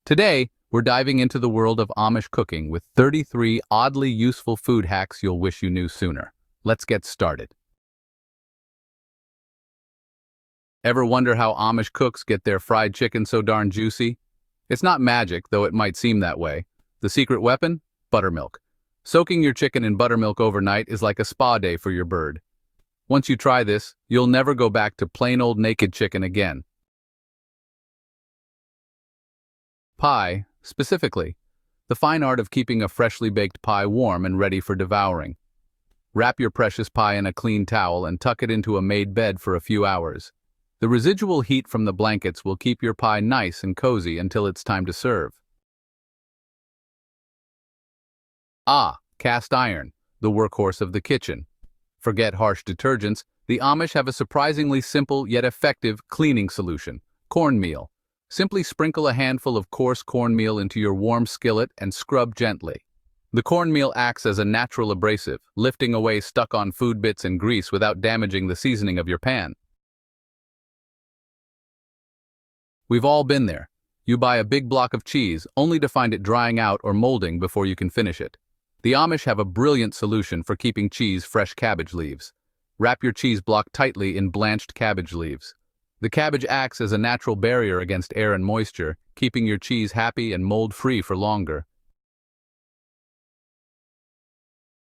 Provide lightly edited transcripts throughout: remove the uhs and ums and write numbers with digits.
Today, we're diving into the world of Amish cooking with 33 oddly useful food hacks you'll wish you knew sooner. Let's get started. Ever wonder how Amish cooks get their fried chicken so darn juicy? It's not magic, though it might seem that way. The secret weapon? Buttermilk. Soaking your chicken in buttermilk overnight is like a spa day for your bird. Once you try this, you'll never go back to plain old naked chicken again. Pie, specifically. The fine art of keeping a freshly baked pie warm and ready for devouring. Wrap your precious pie in a clean towel and tuck it into a made bed for a few hours. The residual heat from the blankets will keep your pie nice and cozy until it's time to serve. Cast iron, the workhorse of the kitchen. Forget harsh detergents, the Amish have a surprisingly simple yet effective cleaning solution: cornmeal. Simply sprinkle a handful of coarse cornmeal into your warm skillet and scrub gently. The cornmeal acts as a natural abrasive, lifting away stuck-on food bits and grease without damaging the seasoning of your pan. We've all been there. You buy a big block of cheese only to find it drying out or molding before you can finish it. The Amish have a brilliant solution for keeping cheese: fresh cabbage leaves. Wrap your cheese block tightly in blanched cabbage leaves. The cabbage acts as a natural barrier against air and moisture, keeping your cheese happy and mold-free for longer.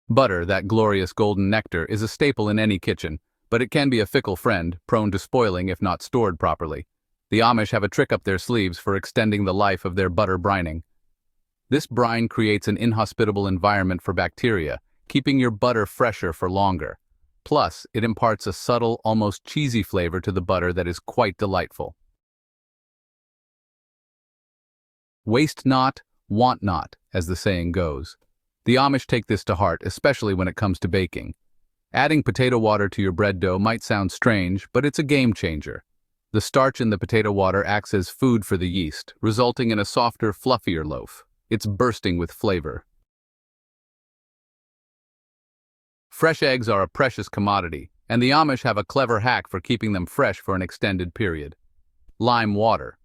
Butter, that glorious golden nectar, is a staple in any kitchen, but it can be a fickle friend, prone to spoiling if not stored properly. The Amish have a trick up their sleeves for extending the life of their butter brining. This brine creates an inhospitable environment for bacteria, keeping your butter fresher for longer. Plus, it imparts a subtle, almost cheesy flavor to the butter that is quite delightful. Waste not, want not, as the saying goes. The Amish take this to heart, especially when it comes to baking. Adding potato water to your bread dough might sound strange, but it's a game changer. The starch in the potato water acts as food for the yeast, resulting in a softer, fluffier loaf. It's bursting with flavor. Fresh eggs are a precious commodity, and the Amish have a clever hack for keeping them fresh for an extended period. Lime water.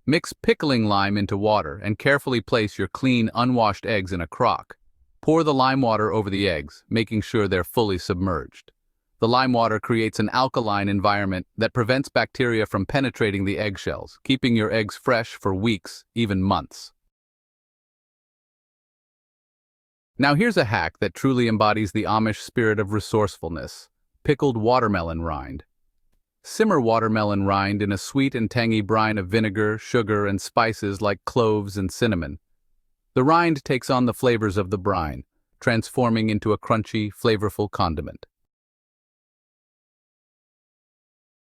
Mix pickling lime into water and carefully place your clean, unwashed eggs in a crock. Pour the lime water over the eggs, making sure they're fully submerged. The lime water creates an alkaline environment that prevents bacteria from penetrating the eggshells, keeping your eggs fresh for weeks, even months. Now here's a hack that truly embodies the Amish spirit of resourcefulness: pickled watermelon rind. Simmer watermelon rind in a sweet and tangy brine of vinegar, sugar, and spices like cloves and cinnamon. The rind takes on the flavors of the brine, transforming into a crunchy, flavorful condiment.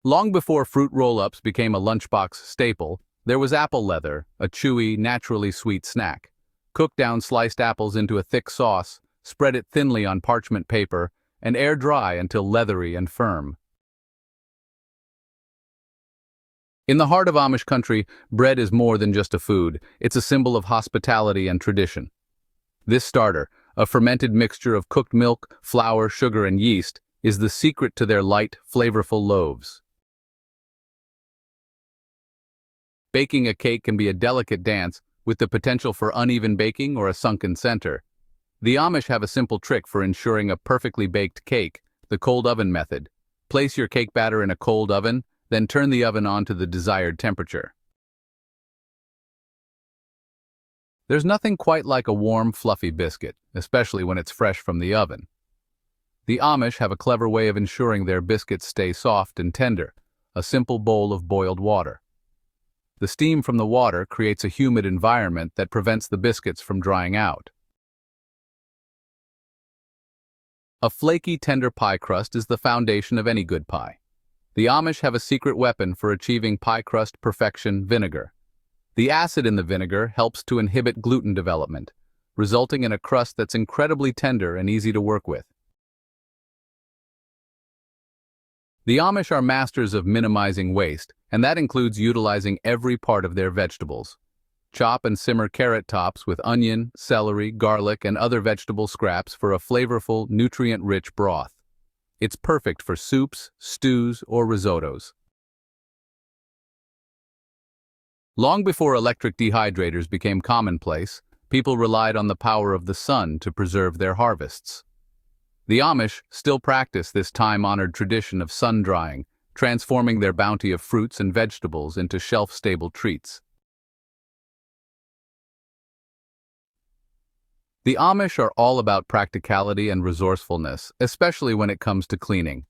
Long before fruit roll-ups became a lunchbox staple, there was apple leather, a chewy, naturally sweet snack. Cook down sliced apples into a thick sauce, spread it thinly on parchment paper, and air dry until leathery and firm. In the heart of Amish country, bread is more than just a food. It's a symbol of hospitality and tradition. This starter, a fermented mixture of cooked milk, flour, sugar, and yeast, is the secret to their light, flavorful loaves. Baking a cake can be a delicate dance, with the potential for uneven baking or a sunken center. The Amish have a simple trick for ensuring a perfectly baked cake: the cold oven method. Place your cake batter in a cold oven, then turn the oven on to the desired temperature. There's nothing quite like a warm, fluffy biscuit, especially when it's fresh from the oven. The Amish have a clever way of ensuring their biscuits stay soft and tender: a simple bowl of boiled water. The steam from the water creates a humid environment that prevents the biscuits from drying out. A flaky, tender pie crust is the foundation of any good pie. The Amish have a secret weapon for achieving pie crust perfection: vinegar. The acid in the vinegar helps to inhibit gluten development, resulting in a crust that's incredibly tender and easy to work with. The Amish are masters of minimizing waste, and that includes utilizing every part of their vegetables. Chop and simmer carrot tops with onion, celery, garlic, and other vegetable scraps for a flavorful, nutrient-rich broth. It's perfect for soups, stews, or risottos. Long before electric dehydrators became commonplace, people relied on the power of the sun to preserve their harvests. The Amish still practice this time-honored tradition of sun-drying, transforming their bounty of fruits and vegetables into shelf-stable treats. The Amish are all about practicality and resourcefulness, especially when it comes to cleaning.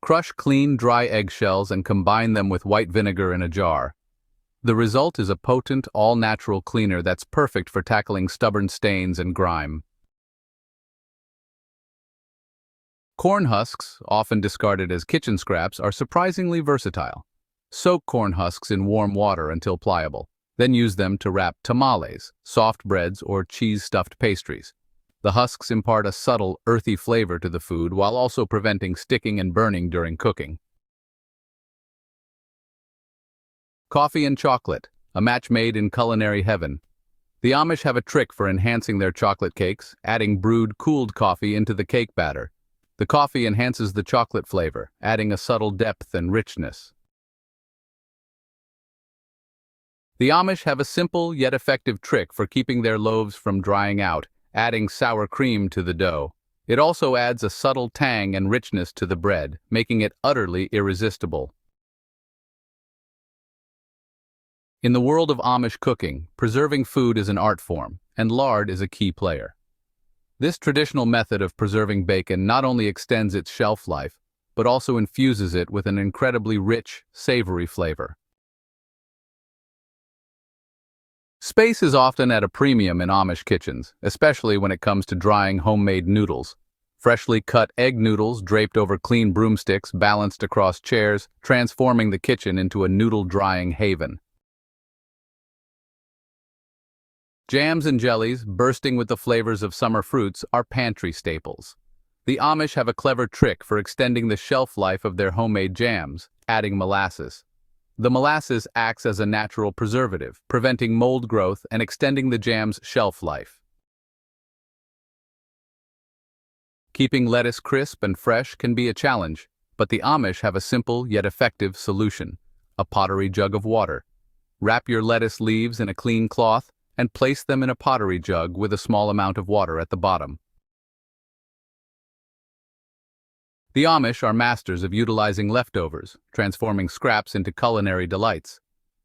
Crush clean, dry eggshells and combine them with white vinegar in a jar. The result is a potent, all-natural cleaner that's perfect for tackling stubborn stains and grime. Corn husks, often discarded as kitchen scraps, are surprisingly versatile. Soak corn husks in warm water until pliable. Then use them to wrap tamales, soft breads, or cheese-stuffed pastries. The husks impart a subtle, earthy flavor to the food while also preventing sticking and burning during cooking. Coffee and chocolate, a match made in culinary heaven. The Amish have a trick for enhancing their chocolate cakes, adding brewed, cooled coffee into the cake batter. The coffee enhances the chocolate flavor, adding a subtle depth and richness. The Amish have a simple yet effective trick for keeping their loaves from drying out, adding sour cream to the dough. It also adds a subtle tang and richness to the bread, making it utterly irresistible. In the world of Amish cooking, preserving food is an art form, and lard is a key player. This traditional method of preserving bacon not only extends its shelf life, but also infuses it with an incredibly rich, savory flavor. Space is often at a premium in Amish kitchens, especially when it comes to drying homemade noodles. Freshly cut egg noodles draped over clean broomsticks balanced across chairs, transforming the kitchen into a noodle drying haven. Jams and jellies, bursting with the flavors of summer fruits, are pantry staples. The Amish have a clever trick for extending the shelf life of their homemade jams, adding molasses. The molasses acts as a natural preservative, preventing mold growth and extending the jam's shelf life. Keeping lettuce crisp and fresh can be a challenge, but the Amish have a simple yet effective solution: a pottery jug of water. Wrap your lettuce leaves in a clean cloth and place them in a pottery jug with a small amount of water at the bottom. The Amish are masters of utilizing leftovers, transforming scraps into culinary delights.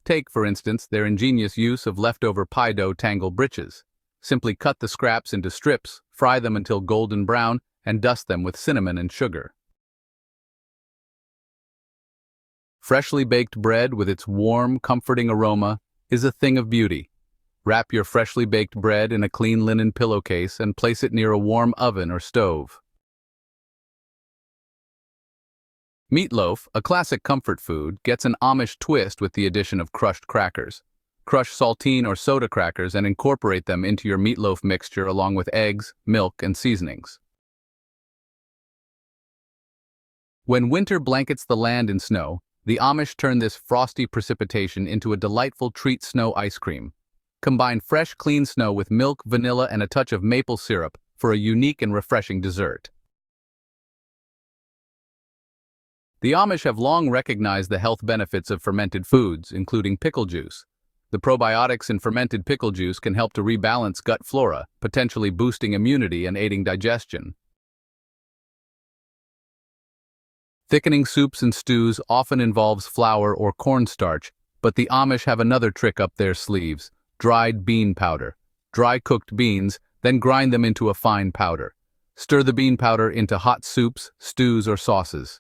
Take, for instance, their ingenious use of leftover pie dough tangle britches. Simply cut the scraps into strips, fry them until golden brown, and dust them with cinnamon and sugar. Freshly baked bread with its warm, comforting aroma is a thing of beauty. Wrap your freshly baked bread in a clean linen pillowcase and place it near a warm oven or stove. Meatloaf, a classic comfort food, gets an Amish twist with the addition of crushed crackers. Crush saltine or soda crackers and incorporate them into your meatloaf mixture along with eggs, milk, and seasonings. When winter blankets the land in snow, the Amish turn this frosty precipitation into a delightful treat: snow ice cream. Combine fresh, clean snow with milk, vanilla, and a touch of maple syrup for a unique and refreshing dessert. The Amish have long recognized the health benefits of fermented foods, including pickle juice. The probiotics in fermented pickle juice can help to rebalance gut flora, potentially boosting immunity and aiding digestion. Thickening soups and stews often involves flour or cornstarch, but the Amish have another trick up their sleeves: dried bean powder. Dry cooked beans, then grind them into a fine powder. Stir the bean powder into hot soups, stews, or sauces.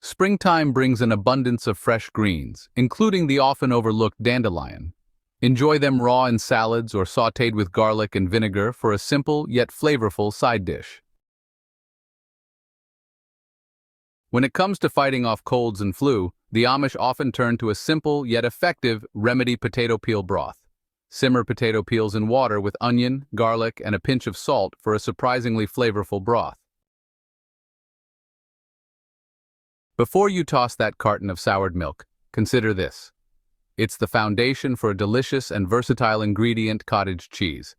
Springtime brings an abundance of fresh greens, including the often overlooked dandelion. Enjoy them raw in salads or sautéed with garlic and vinegar for a simple yet flavorful side dish. When it comes to fighting off colds and flu, the Amish often turn to a simple yet effective remedy: potato peel broth. Simmer potato peels in water with onion, garlic, and a pinch of salt for a surprisingly flavorful broth. Before you toss that carton of soured milk, consider this. It's the foundation for a delicious and versatile ingredient: cottage cheese.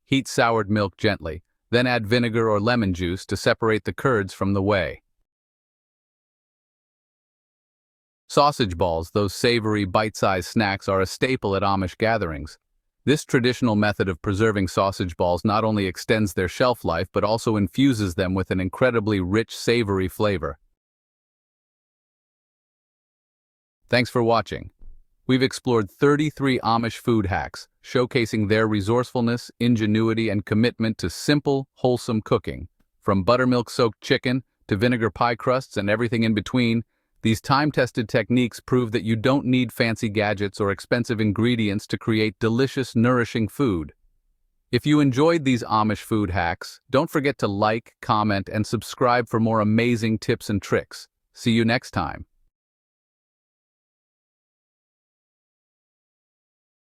Heat soured milk gently, then add vinegar or lemon juice to separate the curds from the whey. Sausage balls, those savory, bite-sized snacks, are a staple at Amish gatherings. This traditional method of preserving sausage balls not only extends their shelf life but also infuses them with an incredibly rich, savory flavor. Thanks for watching. We've explored 33 Amish food hacks, showcasing their resourcefulness, ingenuity, and commitment to simple, wholesome cooking. From buttermilk-soaked chicken to vinegar pie crusts and everything in between, these time-tested techniques prove that you don't need fancy gadgets or expensive ingredients to create delicious, nourishing food. If you enjoyed these Amish food hacks, don't forget to like, comment, and subscribe for more amazing tips and tricks. See you next time.